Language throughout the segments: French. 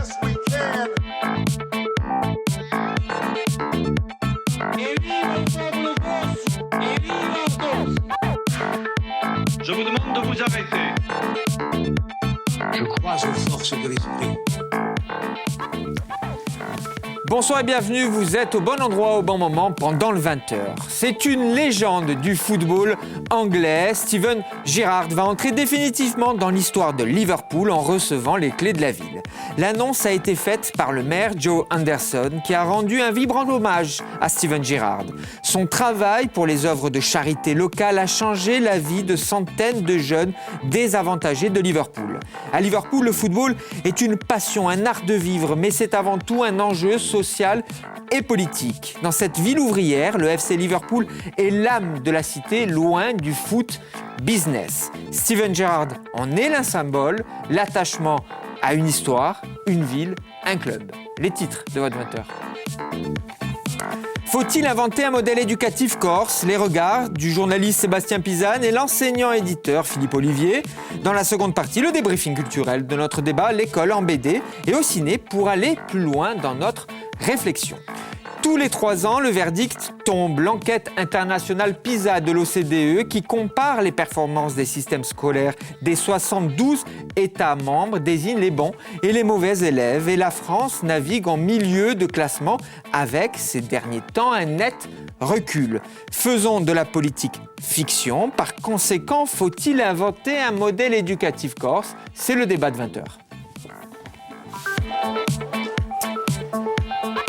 yes we can. Je vous demande de vous arrêter. Je crois aux forces de l'esprit. Bonsoir et bienvenue, vous êtes au bon endroit au bon moment pendant le 20h. C'est une légende du football anglais. Steven Gerrard va entrer définitivement dans l'histoire de Liverpool en recevant les clés de la ville. L'annonce a été faite par le maire Joe Henderson qui a rendu un vibrant hommage à Steven Gerrard. Son travail pour les œuvres de charité locale a changé la vie de centaines de jeunes désavantagés de Liverpool. À Liverpool, le football est une passion, un art de vivre, mais c'est avant tout un enjeu social et politique. Dans cette ville ouvrière, le FC Liverpool est l'âme de la cité, loin du foot business. Steven Gerrard en est le symbole, l'attachement à une histoire, une ville, un club. Les titres de votre 20h. Faut-il inventer un modèle éducatif corse? Les regards du journaliste Sébastien Pisane et l'enseignant-éditeur Philippe Olivier. Dans la seconde partie, le débriefing culturel de notre débat, l'école en BD et au ciné pour aller plus loin dans notre réflexion. Tous les 3 ans, le verdict tombe. L'enquête internationale PISA de l'OCDE qui compare les performances des systèmes scolaires des 72 États membres désigne les bons et les mauvais élèves. Et la France navigue en milieu de classement avec, ces derniers temps, un net recul. Faisons de la politique fiction. Par conséquent, faut-il inventer un modèle éducatif corse? C'est le débat de 20h.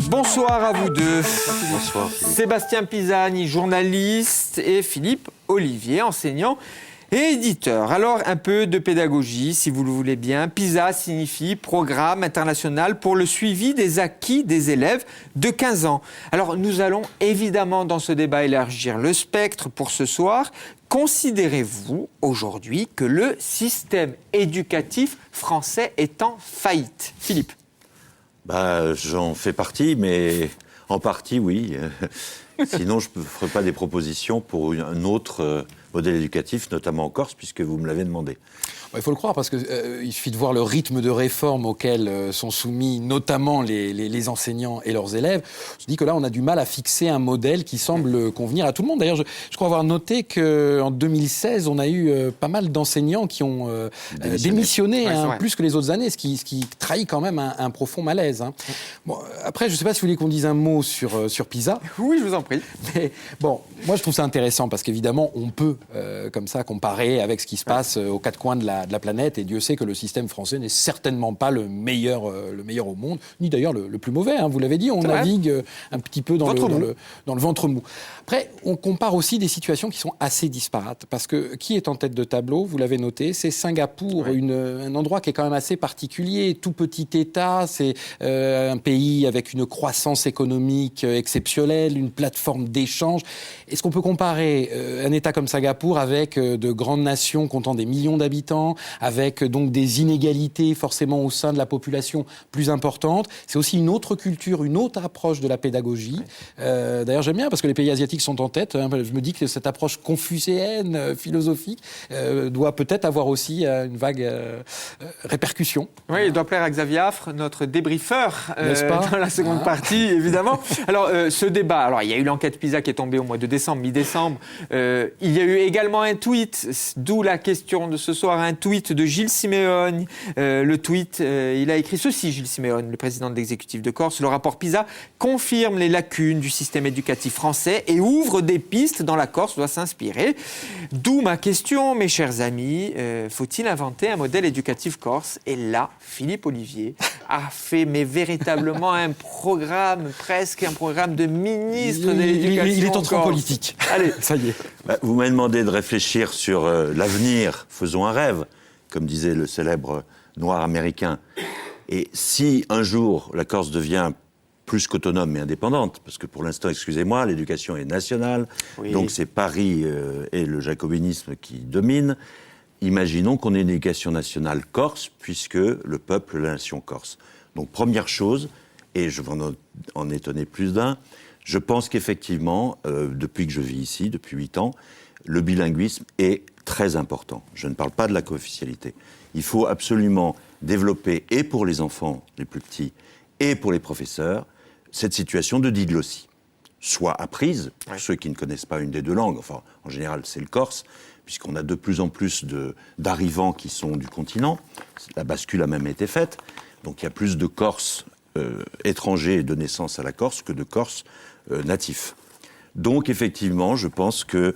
Bonsoir à vous deux. Bonsoir Philippe. Sébastien Pisani, journaliste, et Philippe Olivier, enseignant et éditeur. Alors, un peu de pédagogie, si vous le voulez bien. PISA signifie Programme international pour le suivi des acquis des élèves de 15 ans. Alors, nous allons évidemment dans ce débat élargir le spectre pour ce soir. Considérez-vous aujourd'hui que le système éducatif français est en faillite? Philippe. J'en fais partie, mais en partie, oui. Sinon, je ne ferai pas des propositions pour un autre modèle éducatif, notamment en Corse, puisque vous me l'avez demandé. Il faut le croire, parce qu'il suffit de voir le rythme de réforme auquel sont soumis notamment les enseignants et leurs élèves. Je dis que là, on a du mal à fixer un modèle qui semble convenir à tout le monde. D'ailleurs, je crois avoir noté qu'en 2016, on a eu pas mal d'enseignants qui ont démissionné plus que les autres années, ce qui trahit quand même un profond malaise. Hein. Bon, après, je ne sais pas si vous voulez qu'on dise un mot sur PISA. Oui, je vous en prie. Mais bon, moi, je trouve ça intéressant, parce qu'évidemment, on peut, comme ça, comparer avec ce qui se passe aux 4 coins de la planète, et Dieu sait que le système français n'est certainement pas le meilleur au monde, ni d'ailleurs le plus mauvais, hein, vous l'avez dit, on navigue un petit peu dans le ventre mou. Après, on compare aussi des situations qui sont assez disparates, parce que qui est en tête de tableau, vous l'avez noté, c'est Singapour, un endroit qui est quand même assez particulier, tout petit État, c'est un pays avec une croissance économique exceptionnelle, une plateforme d'échange. Est-ce qu'on peut comparer un État comme Singapour avec de grandes nations comptant des millions d'habitants, avec donc des inégalités forcément au sein de la population plus importantes? C'est aussi une autre culture, une autre approche de la pédagogie. D'ailleurs, j'aime bien parce que les pays asiatiques sont en tête. Hein. Je me dis que cette approche confucéenne, philosophique, doit peut-être avoir aussi une vague répercussion. Oui, il doit plaire à Xavier Affre, notre débriefeur, n'est-ce pas dans la seconde partie, évidemment. Alors, ce débat, il y a eu l'enquête PISA qui est tombée au mois de décembre, mi-décembre. Il y a eu également un tweet, d'où la question de ce soir, un tweet de Gilles Simeone. Le tweet, il a écrit ceci, Gilles Simeone, le président de l'exécutif de Corse. Le rapport PISA confirme les lacunes du système éducatif français et ouvre des pistes dont la Corse doit s'inspirer. D'où ma question, mes chers amis, faut-il inventer un modèle éducatif corse? Et là, Philippe Olivier a fait véritablement un programme, presque un programme de ministre de l'éducation. Il est entré en politique. Allez, ça y est. Vous m'avez demandé de réfléchir sur l'avenir, faisons un rêve, comme disait le célèbre noir américain. Et si un jour la Corse devient plus qu'autonome mais indépendante, parce que pour l'instant, excusez-moi, l'éducation est nationale, donc c'est Paris et le jacobinisme qui dominent. Imaginons qu'on ait une éducation nationale corse, puisque le peuple, la nation corse. Donc première chose, et je vais en étonner plus d'un, je pense qu'effectivement, depuis que je vis ici, depuis 8 ans, le bilinguisme est très important. Je ne parle pas de la co-officialité. Il faut absolument développer, et pour les enfants les plus petits, et pour les professeurs, cette situation de diglossie. Soit apprise, pour ceux qui ne connaissent pas une des deux langues, enfin, en général, c'est le corse, puisqu'on a de plus en plus d'arrivants qui sont du continent. La bascule a même été faite. Donc il y a plus de Corses étrangers de naissance à la Corse que de Corses natifs. Donc effectivement, je pense que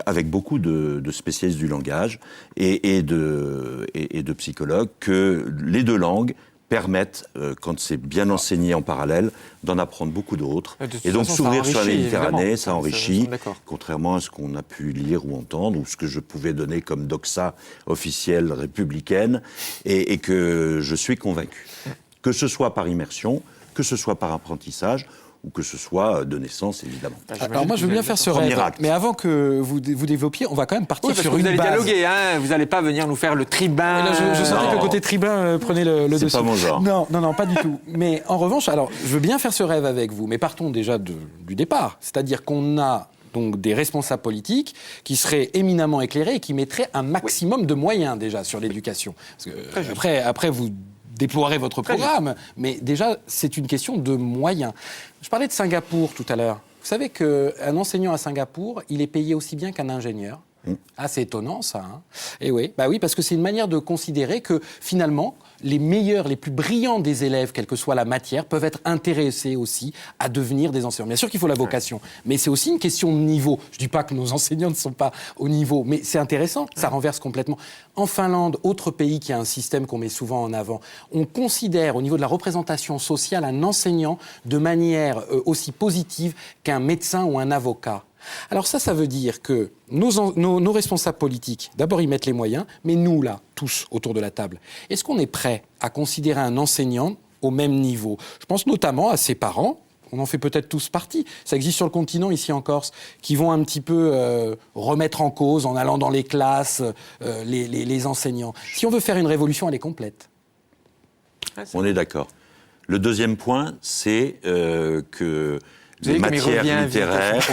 avec beaucoup de spécialistes du langage et de psychologues, que les deux langues permettent, quand c'est bien enseigné en parallèle, d'en apprendre beaucoup d'autres. Et donc s'ouvrir sur la Méditerranée, ça enrichit, contrairement à ce qu'on a pu lire ou entendre, ou ce que je pouvais donner comme doxa officielle républicaine, et que je suis convaincu. Que ce soit par immersion, que ce soit par apprentissage, ou que ce soit de naissance, évidemment. Alors moi, je veux bien faire ce rêve, mais avant que vous développiez, on va quand même partir sur une base. Vous allez dialoguer, hein, vous n'allez pas venir nous faire le tribun. Là, je sentais que le côté tribun prenait le dessus. C'est pas mon genre. Non, pas du tout. Mais en revanche, alors, je veux bien faire ce rêve avec vous, mais partons déjà du départ. C'est-à-dire qu'on a donc des responsables politiques qui seraient éminemment éclairés et qui mettraient un maximum de moyens déjà sur l'éducation. Parce que, après vous déploierez votre programme, mais déjà, c'est une question de moyens. Je parlais de Singapour tout à l'heure. Vous savez qu'un enseignant à Singapour, il est payé aussi bien qu'un ingénieur. Ah, c'est étonnant, ça. Hein. Et oui, parce que c'est une manière de considérer que, finalement, les meilleurs, les plus brillants des élèves, quelle que soit la matière, peuvent être intéressés aussi à devenir des enseignants. Bien sûr qu'il faut la vocation, mais c'est aussi une question de niveau. Je ne dis pas que nos enseignants ne sont pas au niveau, mais c'est intéressant, ça renverse complètement. En Finlande, autre pays qui a un système qu'on met souvent en avant, on considère au niveau de la représentation sociale un enseignant de manière aussi positive qu'un médecin ou un avocat. Alors ça veut dire que nos responsables politiques, d'abord ils mettent les moyens, mais nous là, tous autour de la table, est-ce qu'on est prêt à considérer un enseignant au même niveau ? Je pense notamment à ses parents, on en fait peut-être tous partie, ça existe sur le continent ici en Corse, qui vont un petit peu remettre en cause en allant dans les classes les enseignants. Si on veut faire une révolution, elle est complète. On est d'accord. Le deuxième point, c'est que les matières littéraires.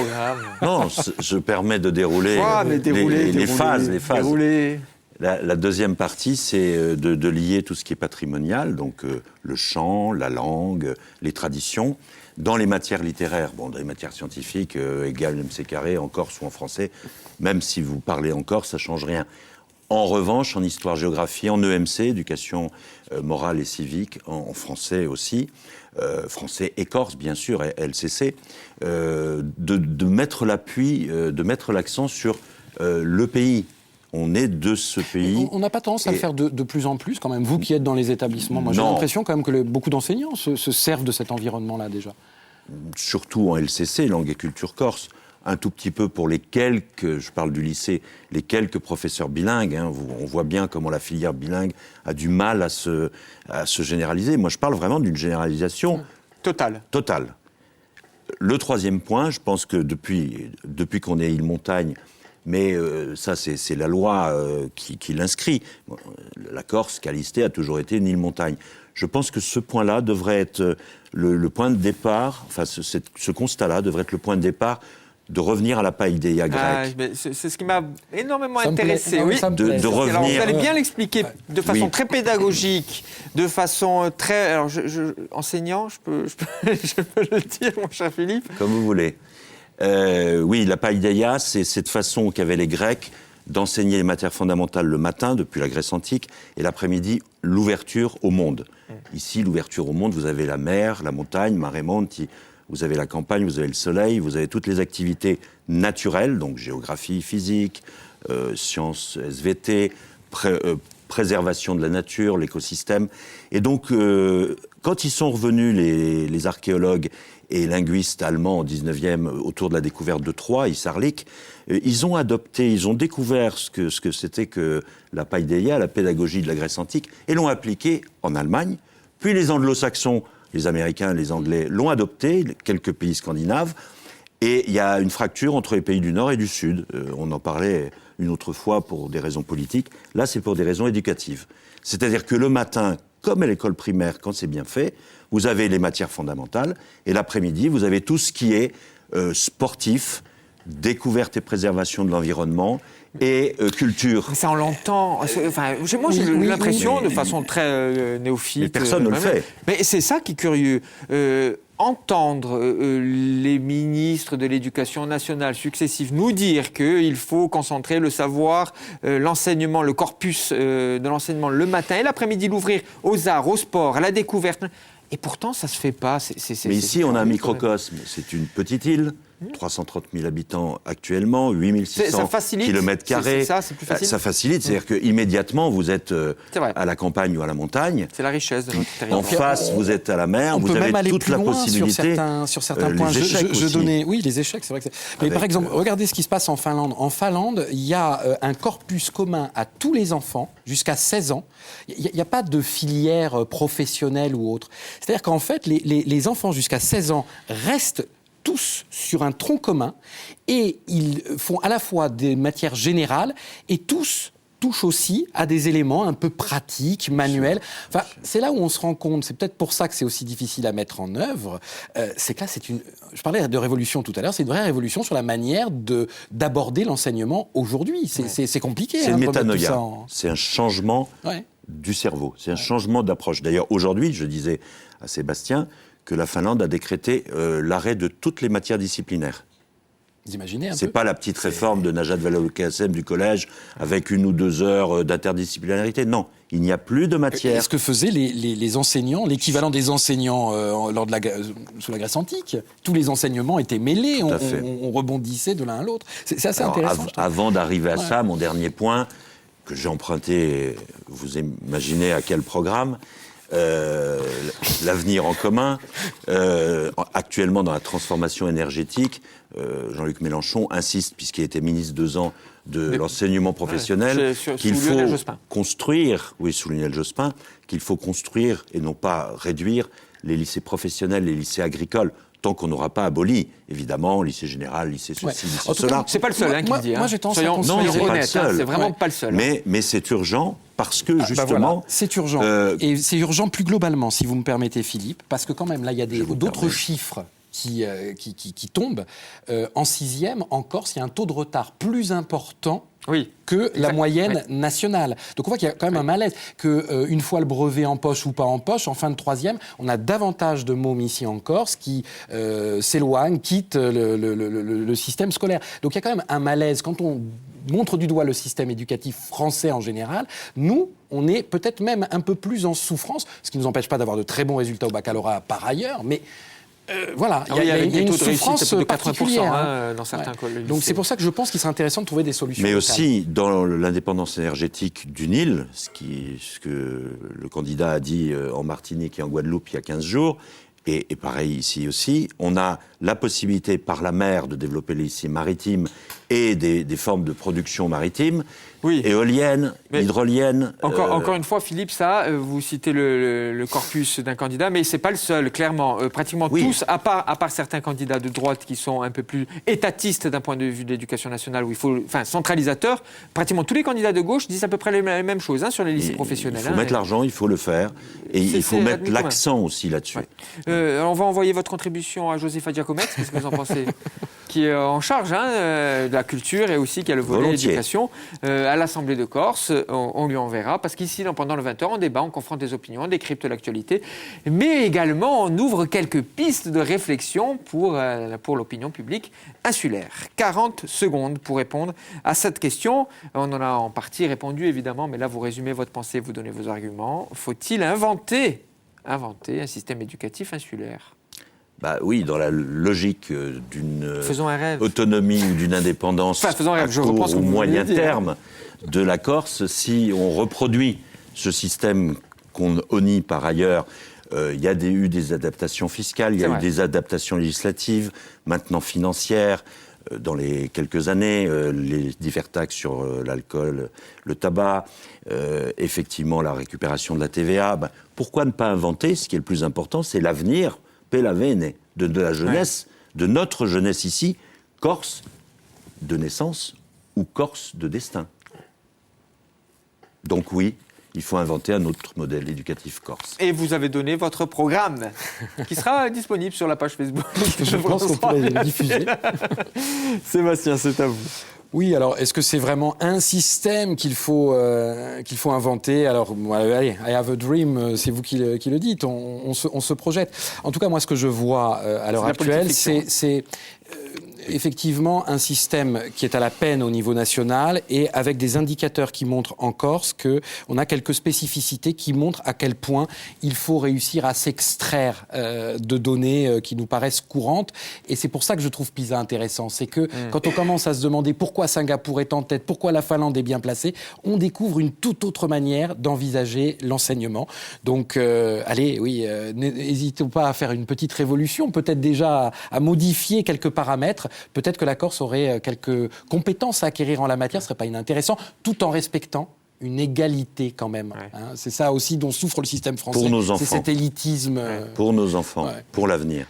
Non, je permets de dérouler les phases. La deuxième partie, c'est de lier tout ce qui est patrimonial, donc le chant, la langue, les traditions, dans les matières littéraires. Bon, dans les matières scientifiques, égal MC carré, en corse ou en français, même si vous parlez en corse, ça ne change rien. En revanche, en histoire-géographie, en EMC, éducation morale et civique, en français aussi, français et corse, bien sûr, et LCC, de mettre l'appui, de mettre l'accent sur le pays. On est de ce pays. On n'a pas tendance à le faire de plus en plus, quand même, vous qui êtes dans les établissements. Moi, j'ai l'impression quand même que beaucoup d'enseignants se servent de cet environnement-là, déjà. Surtout en LCC, langue et culture corse. Un tout petit peu pour les quelques, je parle du lycée, les quelques professeurs bilingues. Hein, on voit bien comment la filière bilingue a du mal à se généraliser. Moi, je parle vraiment d'une généralisation totale. Le troisième point, je pense que depuis qu'on est Île-Montagne, mais ça, c'est la loi qui l'inscrit. La Corse, Callister, a toujours été une île-montagne. Je pense que ce point-là devrait être le point de départ, enfin, ce constat-là devrait être le point de départ de revenir à la paideia grecque. C'est ce qui m'a énormément intéressé. Oui. De revenir. Alors, vous allez bien l'expliquer de façon très pédagogique, de façon très... Alors, enseignant, je peux le dire, mon cher Philippe. Comme vous voulez. Oui, la paideia, c'est cette façon qu'avaient les Grecs d'enseigner les matières fondamentales le matin, depuis la Grèce antique, et l'après-midi, l'ouverture au monde. Ici, l'ouverture au monde, vous avez la mer, la montagne, mare monti, vous avez la campagne, vous avez le soleil, vous avez toutes les activités naturelles, donc géographie, physique, sciences SVT, préservation de la nature, l'écosystème. Et donc, quand ils sont revenus, les archéologues et linguistes allemands au 19e, autour de la découverte de Troie, Isarlik, ils ont découvert ce que c'était que la paideia, la pédagogie de la Grèce antique, et l'ont appliquée en Allemagne. Puis les anglo-saxons, les Américains, les Anglais l'ont adopté, quelques pays scandinaves, et il y a une fracture entre les pays du Nord et du Sud. On en parlait une autre fois pour des raisons politiques. Là, c'est pour des raisons éducatives. C'est-à-dire que le matin, comme à l'école primaire, quand c'est bien fait, vous avez les matières fondamentales, et l'après-midi, vous avez tout ce qui est sportif, découverte et préservation de l'environnement, et culture. Mais ça, on l'entend. Enfin, moi, j'ai l'impression, de façon très néophyte. Mais personne ne le fait. Mais c'est ça qui est curieux. Entendre les ministres de l'Éducation nationale successifs nous dire qu'il faut concentrer le savoir, l'enseignement, le corpus de l'enseignement le matin et l'après-midi, l'ouvrir aux arts, au sport, à la découverte. Et pourtant, ça ne se fait pas. Mais ici, on a un microcosme. C'est une petite île. 330 000 habitants actuellement, 8 600 kilomètres carrés. C'est plus facile. Ça facilite, c'est-à-dire qu'immédiatement, vous êtes à la campagne ou à la montagne. C'est la richesse de notre territoire. En face, vous êtes à la mer, vous avez toute la possibilité. Sur certains points, je donnais, oui, les échecs, c'est vrai que c'est... Mais par exemple, regardez ce qui se passe en Finlande. En Finlande, il y a un corpus commun à tous les enfants jusqu'à 16 ans. Il n'y a pas de filière professionnelle ou autre. C'est-à-dire qu'en fait, les enfants jusqu'à 16 ans restent tous sur un tronc commun et ils font à la fois des matières générales et tous touchent aussi à des éléments un peu pratiques, manuels. Enfin, c'est là où on se rend compte, c'est peut-être pour ça que c'est aussi difficile à mettre en œuvre, c'est que là, je parlais de révolution tout à l'heure, c'est une vraie révolution sur la manière d'aborder l'enseignement aujourd'hui. C'est compliqué. C'est une métanoïa, c'est un changement du cerveau, c'est un changement d'approche. D'ailleurs, aujourd'hui, je disais à Sébastien, que la Finlande a décrété l'arrêt de toutes les matières disciplinaires. Vous imaginez un peu ? C'est pas la petite réforme de Najat Vallaud-Belkacem du collège avec 1 ou 2 heures d'interdisciplinarité. Non, il n'y a plus de matière. Est-ce que faisaient les enseignants, l'équivalent des enseignants sous la Grèce antique ? Tous les enseignements étaient mêlés, on rebondissait de l'un à l'autre. C'est assez intéressant. Avant d'arriver à ça, mon dernier point, que j'ai emprunté, vous imaginez à quel programme ? L'avenir en commun, actuellement dans la transformation énergétique, Jean-Luc Mélenchon insiste, puisqu'il était ministre 2 ans de l'enseignement professionnel, qu'il faut construire, sous Lionel Jospin, qu'il faut construire et non pas réduire les lycées professionnels, les lycées agricoles, tant qu'on n'aura pas aboli, évidemment, lycée général, lycée ceci, lycée cela. C'est pas le seul qui le dit. Moi, j'ai tendance à soyons honnêtes, c'est vraiment pas le seul. Mais c'est urgent parce que, justement... c'est urgent. Et c'est urgent plus globalement, si vous me permettez, Philippe, parce que quand même, là, il y a d'autres chiffres qui tombent. En 6e, en Corse, il y a un taux de retard plus important que la moyenne nationale. Donc on voit qu'il y a quand même un malaise, qu'une fois le brevet en poche ou pas en poche, en fin de 3e, on a davantage de mômes ici en Corse qui s'éloignent, quittent le système scolaire. Donc il y a quand même un malaise. Quand on montre du doigt le système éducatif français en général, nous, on est peut-être même un peu plus en souffrance, ce qui ne nous empêche pas d'avoir de très bons résultats au baccalauréat par ailleurs, mais... voilà, il y a une souffrance de 80% dans certains collèges. Donc c'est pour ça que je pense qu'il serait intéressant de trouver des solutions. Mais locales. Aussi, dans l'indépendance énergétique d'une île, ce que le candidat a dit en Martinique et en Guadeloupe il y a 15 jours, et pareil ici aussi, on a la possibilité par la mer de développer les lycées maritimes et des formes de production maritime, éolienne, hydrolienne. Encore une fois, Philippe, vous citez le corpus d'un candidat, mais c'est pas le seul, clairement. Pratiquement tous, à part certains candidats de droite qui sont un peu plus étatistes d'un point de vue de l'éducation nationale, centralisateurs, pratiquement tous les candidats de gauche disent à peu près les mêmes choses sur les lycées professionnels. Il faut mettre l'argent, il faut le faire, et il faut mettre l'accent aussi là-dessus. On va envoyer votre contribution à Josepha Giacometti, qu'est-ce que vous en pensez ? Qui est en charge de la culture et aussi qui a le volet éducation. À l'Assemblée de Corse, on lui enverra, parce qu'ici, pendant le 20h, on débat, on confronte des opinions, on décrypte l'actualité, mais également on ouvre quelques pistes de réflexion pour l'opinion publique insulaire. 40 secondes pour répondre à cette question. On en a en partie répondu, évidemment, mais là, vous résumez votre pensée, vous donnez vos arguments. Faut-il inventer un système éducatif insulaire ? Oui, dans la logique d'une rêve. Autonomie ou d'une indépendance à court ou moyen terme de la Corse, si on reproduit ce système qu'on honnie par ailleurs, il y a eu des adaptations fiscales, il y a eu des adaptations législatives, maintenant financières, dans les quelques années, les diverses taxes sur l'alcool, le tabac, effectivement la récupération de la TVA. Pourquoi ne pas inventer, ce qui est le plus important, c'est l'avenir Pelavene, de la jeunesse, de notre jeunesse ici, Corse de naissance ou Corse de destin. Donc oui, il faut inventer un autre modèle éducatif corse. Et vous avez donné votre programme, qui sera disponible sur la page Facebook. Je pense qu'on pourrait le diffuser. Sébastien, c'est à vous. Oui, alors est-ce que c'est vraiment un système qu'il faut inventer? Alors, allez, I have a dream, c'est vous qui le dites, on se projette. En tout cas, moi, ce que je vois à l'heure actuelle, c'est effectivement un système qui est à la peine au niveau national et avec des indicateurs qui montrent en Corse qu'on a quelques spécificités qui montrent à quel point il faut réussir à s'extraire de données qui nous paraissent courantes. Et c'est pour ça que je trouve PISA intéressant. C'est que quand on commence à se demander pourquoi Singapour est en tête, pourquoi la Finlande est bien placée, on découvre une toute autre manière d'envisager l'enseignement. Donc, allez, oui, n'hésitez pas à faire une petite révolution, peut-être déjà à modifier quelques paramètres. Peut-être que la Corse aurait quelques compétences à acquérir en la matière, ce serait pas inintéressant, tout en respectant une égalité quand même. Ouais. Hein, c'est ça aussi dont souffre le système français. Pour nos enfants. C'est cet élitisme. Pour nos enfants, Ouais. pour l'avenir.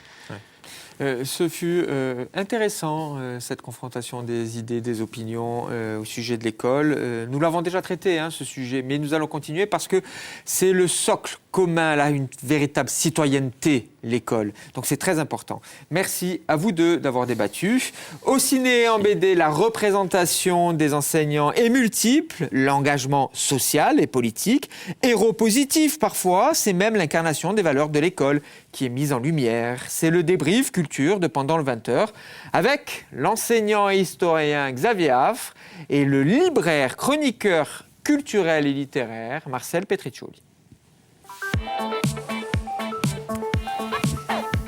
Ce fut intéressant, cette confrontation des idées, des opinions au sujet de l'école. Nous l'avons déjà traité, ce sujet, mais nous allons continuer parce que c'est le socle commun, là, une véritable citoyenneté, l'école. Donc c'est très important. Merci à vous deux d'avoir débattu. Au ciné et en BD, la représentation des enseignants est multiple, l'engagement social et politique, héros positif parfois, c'est même l'incarnation des valeurs de l'école qui est mise en lumière. C'est le débrief culture de Pendant le 20h avec l'enseignant et historien Xavier Affre et le libraire chroniqueur culturel et littéraire Marcel Petriccioli.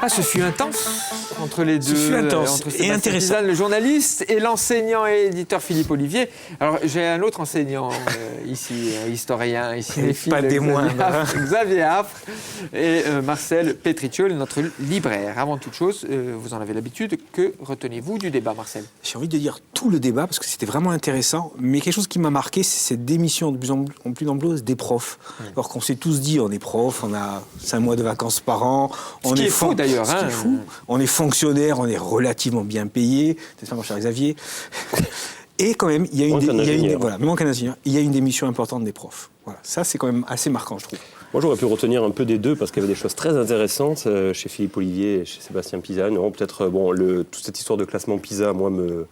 Ah, ce fut intense entre les deux. Ce fut intense entre et Sébastien intéressant. Pisane, le journaliste, et l'enseignant et éditeur Philippe Olivier. Alors, j'ai un autre enseignant ici, historien, ici, Pas des moindres, hein. Xavier Affre et Marcel Petriccioli, notre libraire. Avant toute chose, vous en avez l'habitude, que retenez-vous du débat, Marcel? J'ai envie de dire tout le débat parce que c'était vraiment intéressant, mais quelque chose qui m'a marqué, c'est cette démission de plus en plus nombreuse des profs. Alors qu'on s'est tous dit, on est prof, on a 5 mois de vacances par an, Ce qui est fou d'ailleurs. Ce qui est fou. On est fonctionnaire, on est relativement bien payé, c'est ça mon cher Xavier. Et quand même, il y a une démission importante des profs. Voilà, ça c'est quand même assez marquant, je trouve. Moi, j'aurais pu retenir un peu des deux parce qu'il y avait des choses très intéressantes chez Philippe Olivier et chez Sébastien Pisane. Peut-être, toute cette histoire de classement PISA, moi, me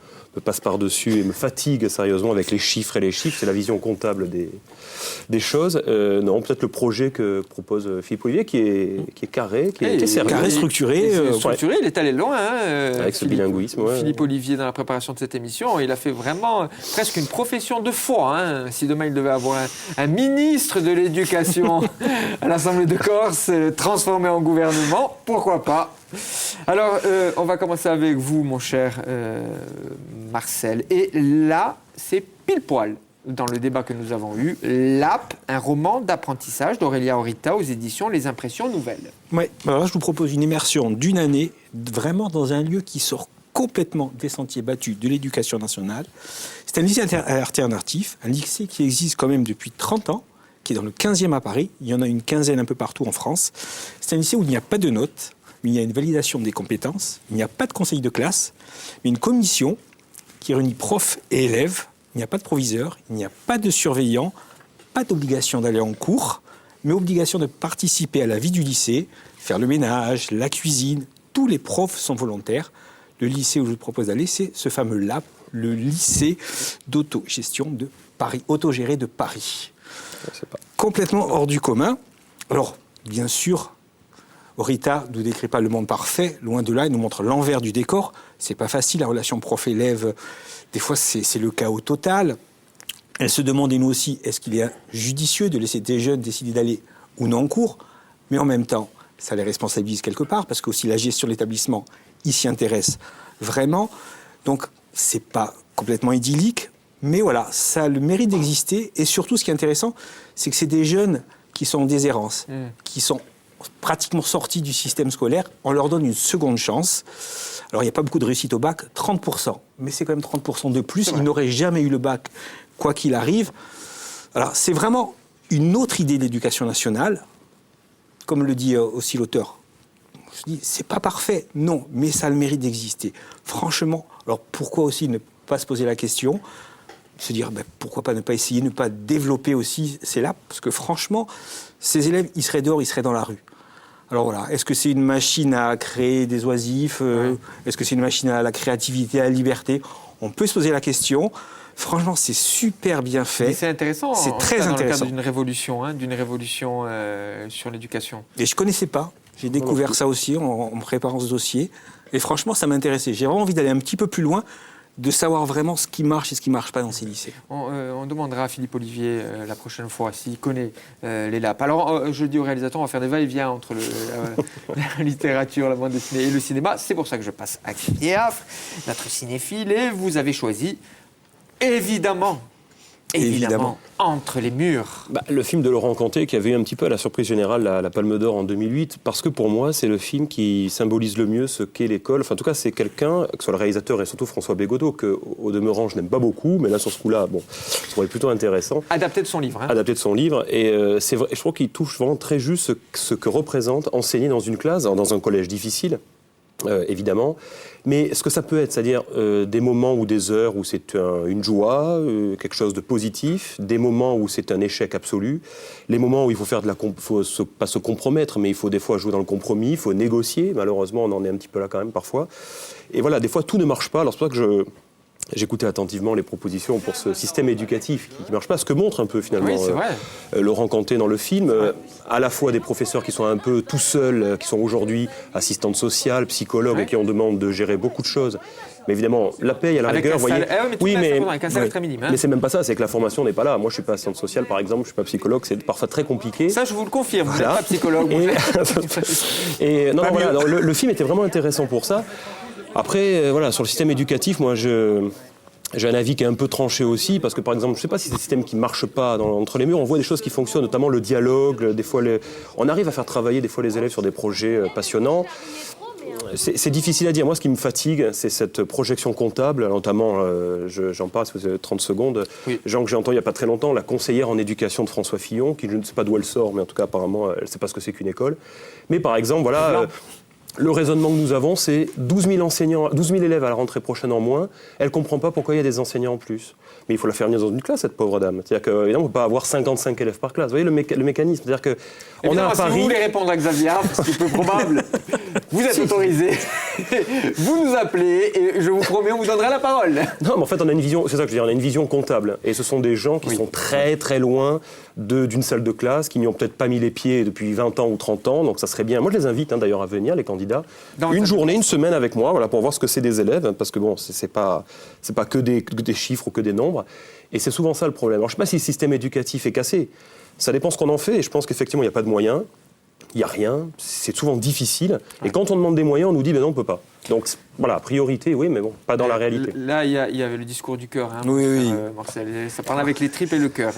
passe par-dessus et me fatigue sérieusement avec les chiffres et les chiffres. C'est la vision comptable des choses. Peut-être le projet que propose Philippe Olivier qui est carré, qui est sérieux. Carré, structuré. Structuré, il est allé loin. Avec ce bilinguisme. Ouais. Philippe Olivier, dans la préparation de cette émission, il a fait vraiment presque une profession de foi. Si demain il devait avoir un ministre de l'Éducation à l'Assemblée de Corse, transformé en gouvernement, pourquoi pas? Alors, on va commencer avec vous, mon cher Marcel. Et là, c'est pile poil dans le débat que nous avons eu. LAP, un roman d'apprentissage d'Aurélia Orita aux éditions Les Impressions Nouvelles. Oui, alors là, je vous propose une immersion d'une année, vraiment dans un lieu qui sort complètement des sentiers battus de l'éducation nationale. C'est un lycée alternatif, un lycée qui existe quand même depuis 30 ans, qui est dans le 15e à Paris. Il y en a une quinzaine un peu partout en France. C'est un lycée où il n'y a pas de notes, mais il y a une validation des compétences. Il n'y a pas de conseil de classe, mais une commission qui réunit profs et élèves. Il n'y a pas de proviseur, il n'y a pas de surveillant, pas d'obligation d'aller en cours, mais obligation de participer à la vie du lycée, faire le ménage, la cuisine. Tous les profs sont volontaires. Le lycée où je vous propose d'aller, c'est ce fameux LAP, le lycée d'autogestion de Paris, autogéré de Paris. Complètement hors du commun. Alors, bien sûr, Orita ne nous décrit pas le monde parfait, loin de là, il nous montre l'envers du décor. C'est pas facile, la relation prof-élève, des fois c'est le chaos total. Elle se demande, et nous aussi, est-ce qu'il est judicieux de laisser des jeunes décider d'aller ou non en cours? Mais en même temps, ça les responsabilise quelque part, parce que aussi la gestion de l'établissement, il s'y intéresse vraiment. Donc, c'est pas complètement idyllique, mais voilà, ça a le mérite d'exister. Et surtout, ce qui est intéressant, c'est que c'est des jeunes qui sont en déshérence, qui sont pratiquement sortis du système scolaire. On leur donne une seconde chance. Alors, il n'y a pas beaucoup de réussite au bac, 30%. Mais c'est quand même 30% de plus. Ils n'auraient jamais eu le bac, quoi qu'il arrive. Alors, c'est vraiment une autre idée d'éducation nationale. Comme le dit aussi l'auteur, je dis, c'est pas parfait, non, mais ça a le mérite d'exister. Franchement, alors pourquoi aussi ne pas se poser la question, se dire pourquoi pas ne pas essayer, ne pas développer aussi ces labs, parce que franchement, ces élèves, ils seraient dehors, ils seraient dans la rue. Alors voilà, est-ce que c'est une machine à créer des oisifs Est-ce que c'est une machine à la créativité, à la liberté? On peut se poser la question. Franchement, c'est super bien fait. Mais c'est intéressant. C'est très dans intéressant. le cadre d'une révolution sur l'éducation. Et je ne connaissais pas. J'ai découvert ça aussi en préparant ce dossier. Et franchement, ça m'intéressait. J'ai vraiment envie d'aller un petit peu plus loin, de savoir vraiment ce qui marche et ce qui ne marche pas dans ces lycées. On demandera à Philippe Olivier la prochaine fois s'il connaît les LAP. Alors, je dis au réalisateur, on va faire des va-et-vient entre la littérature, la bande dessinée et le cinéma. C'est pour ça que je passe à Xavier Affre, notre cinéphile, et vous avez choisi, évidemment, Entre les murs. Le film de Laurent Canté qui avait eu un petit peu à la surprise générale la Palme d'Or en 2008, parce que pour moi c'est le film qui symbolise le mieux ce qu'est l'école. Enfin, en tout cas c'est quelqu'un, que ce soit le réalisateur et surtout François Bégodeau, que au demeurant je n'aime pas beaucoup, mais là sur ce coup-là, ça pourrait être plutôt intéressant. Adapté de son livre. Adapté de son livre, et c'est vrai, je trouve qu'il touche vraiment très juste ce que représente enseigner dans une classe, dans un collège difficile. Évidemment, mais ce que ça peut être, c'est-à-dire des moments ou des heures où c'est une joie, quelque chose de positif, des moments où c'est un échec absolu, les moments où il faut faire pas se compromettre, mais il faut des fois jouer dans le compromis, il faut négocier, malheureusement on en est un petit peu là quand même parfois, et voilà, des fois tout ne marche pas, alors c'est pour ça que j'écoutais attentivement les propositions pour ce système éducatif qui ne marche pas, ce que montre un peu finalement Laurent Canté dans le film, à la fois des professeurs qui sont un peu tout seuls, qui sont aujourd'hui assistantes sociales, psychologues et qui en demandent de gérer beaucoup de choses. Mais évidemment, la paye à la rigueur, vous voyez. Mais c'est même pas ça, c'est que la formation n'est pas là. Moi, je suis pas assistante sociale, par exemple, je suis pas psychologue, c'est parfois très compliqué. Ça, je vous le confirme, vous n'êtes pas psychologue. Le film était vraiment intéressant pour ça. Après, sur le système éducatif, moi, j'ai un avis qui est un peu tranché aussi, parce que par exemple, je ne sais pas si c'est des systèmes qui ne marchent pas entre les murs, on voit des choses qui fonctionnent, notamment le dialogue, des fois on arrive à faire travailler des fois les élèves sur des projets passionnants. C'est difficile à dire. Moi, ce qui me fatigue, c'est cette projection comptable, notamment, j'en parle si vous avez 30 secondes, Jean, que j'ai entendu il n'y a pas très longtemps, la conseillère en éducation de François Fillon, qui je ne sais pas d'où elle sort, mais en tout cas, apparemment, elle ne sait pas ce que c'est qu'une école. Mais par exemple, le raisonnement que nous avons, c'est 12 000 élèves à la rentrée prochaine en moins. Elle ne comprend pas pourquoi il y a des enseignants en plus. Mais il faut la faire venir dans une classe, cette pauvre dame. C'est-à-dire qu'évidemment, on ne peut pas avoir 55 élèves par classe. Vous voyez le mécanisme. C'est-à-dire que on a à Paris... Si vous voulez répondre à Xavier, ce qui est peu probable, vous êtes autorisé. Vous nous appelez et je vous promets, on vous donnera la parole. Non, mais en fait, on a une vision, c'est ça que je veux dire, on a une vision comptable. Et ce sont des gens qui sont très, très loin d'une salle de classe, qui n'y ont peut-être pas mis les pieds depuis 20 ans ou 30 ans. Donc ça serait bien. Moi, je les invite d'ailleurs à venir, les candidats. Une journée, une semaine avec moi, pour voir ce que c'est des élèves. Parce que c'est pas que des chiffres ou que des nombres. Et c'est souvent ça le problème. Alors, je ne sais pas si le système éducatif est cassé. Ça dépend ce qu'on en fait. Et je pense qu'effectivement, il n'y a pas de moyens. Il n'y a rien, c'est souvent difficile. Et quand on demande des moyens, on nous dit non, on ne peut pas. Donc voilà, priorité, oui, mais bon, pas dans la réalité. Là, il y avait le discours du cœur, Marcel. Ça parle avec les tripes et le cœur.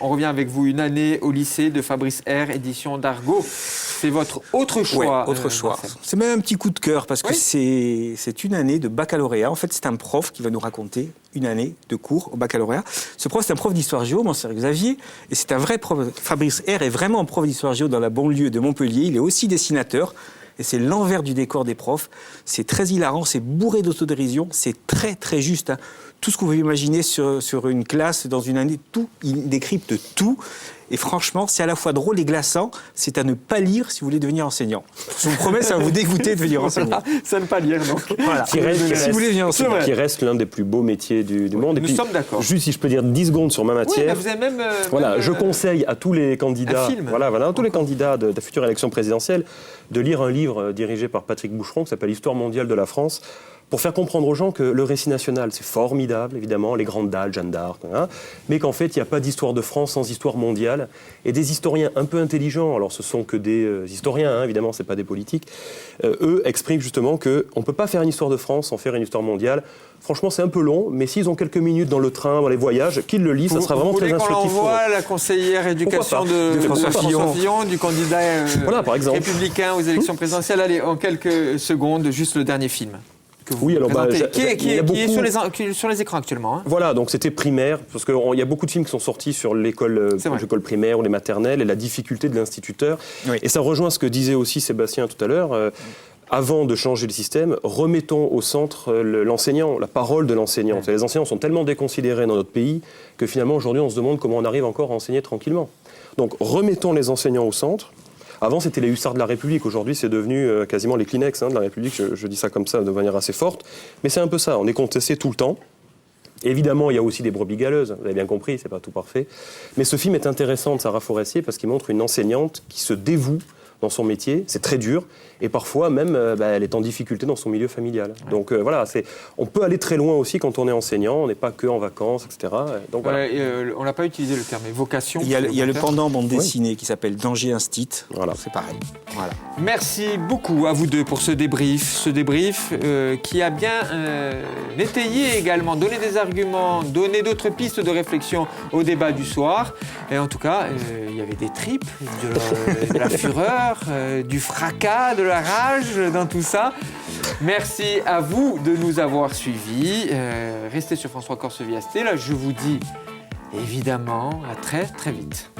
On revient avec vous, une année au lycée de Fabrice R, édition d'Argo. C'est votre autre choix. Autre choix. C'est même un petit coup de cœur, parce que c'est une année de baccalauréat. En fait, c'est un prof qui va nous raconter une année de cours au baccalauréat. Ce prof, c'est un prof d'histoire géo, mon cher Xavier, et c'est un vrai prof. Fabrice R est vraiment un prof d'histoire géo dans la banlieue de Montpellier. Il est aussi dessinateur. Et c'est l'envers du décor des profs. C'est très hilarant, c'est bourré d'autodérision, c'est très très juste. Tout ce que vous pouvez imaginer sur une classe, dans une année, tout, il décrypte tout. Et franchement, c'est à la fois drôle et glaçant. C'est à ne pas lire si vous voulez devenir enseignant. Je vous promets, ça va vous dégoûter de devenir enseignant. Ça ne pas lire, donc. Voilà. Qui reste l'un des plus beaux métiers du monde. Nous sommes d'accord. Juste si je peux dire 10 secondes sur ma matière. Oui, vous avez même... je conseille à tous les candidats, tous les candidats de la future élection présidentielle, de lire un livre dirigé par Patrick Boucheron qui s'appelle Histoire mondiale de la France, pour faire comprendre aux gens que le récit national, c'est formidable, évidemment, les grandes dalles, Jeanne d'Arc, mais qu'en fait, il n'y a pas d'histoire de France sans histoire mondiale. Et des historiens un peu intelligents, alors ce sont que des historiens, évidemment, ce n'est pas des politiques, eux expriment justement qu'on ne peut pas faire une histoire de France sans faire une histoire mondiale. Franchement, c'est un peu long, mais s'ils ont quelques minutes dans le train, dans les voyages, qu'ils le lisent, ça sera vraiment très instructif. Vous voulez qu'on l'envoie à la conseillère éducation de François Fillon, du candidat par exemple, républicain aux élections présidentielles. Allez, en quelques secondes, juste le dernier film. Qui est sur les écrans actuellement. Hein. Voilà, donc c'était primaire, parce qu'il y a beaucoup de films qui sont sortis sur l'école primaire ou les maternelles et la difficulté de l'instituteur. Oui. Et ça rejoint ce que disait aussi Sébastien tout à l'heure. Avant de changer le système, remettons au centre l'enseignant, la parole de l'enseignant. Ouais. Les enseignants sont tellement déconsidérés dans notre pays que finalement aujourd'hui on se demande comment on arrive encore à enseigner tranquillement. Donc remettons les enseignants au centre. Avant, c'était les hussards de la République. Aujourd'hui, c'est devenu quasiment les Kleenex de la République. Je dis ça comme ça de manière assez forte. Mais c'est un peu ça. On est contesté tout le temps. Évidemment, il y a aussi des brebis galeuses. Vous avez bien compris, c'est pas tout parfait. Mais ce film est intéressant de Sarah Forestier parce qu'il montre une enseignante qui se dévoue dans son métier. C'est très dur. Et parfois, même, elle est en difficulté dans son milieu familial. Ouais. Donc voilà, on peut aller très loin aussi quand on est enseignant. On n'est pas que en vacances, etc. Donc, voilà. On n'a pas utilisé le terme évocation. Il y a le pendant bande dessinée qui s'appelle Danger Instit. Voilà. C'est pareil. Voilà. Merci beaucoup à vous deux pour ce débrief qui a bien étayé également, donné des arguments, donné d'autres pistes de réflexion au débat du soir. Et en tout cas, il y avait des tripes, de la fureur, du fracas, de la rage dans tout ça. Merci à vous de nous avoir suivis. Restez sur François Corse Viasté. Là, je vous dis évidemment à très très vite.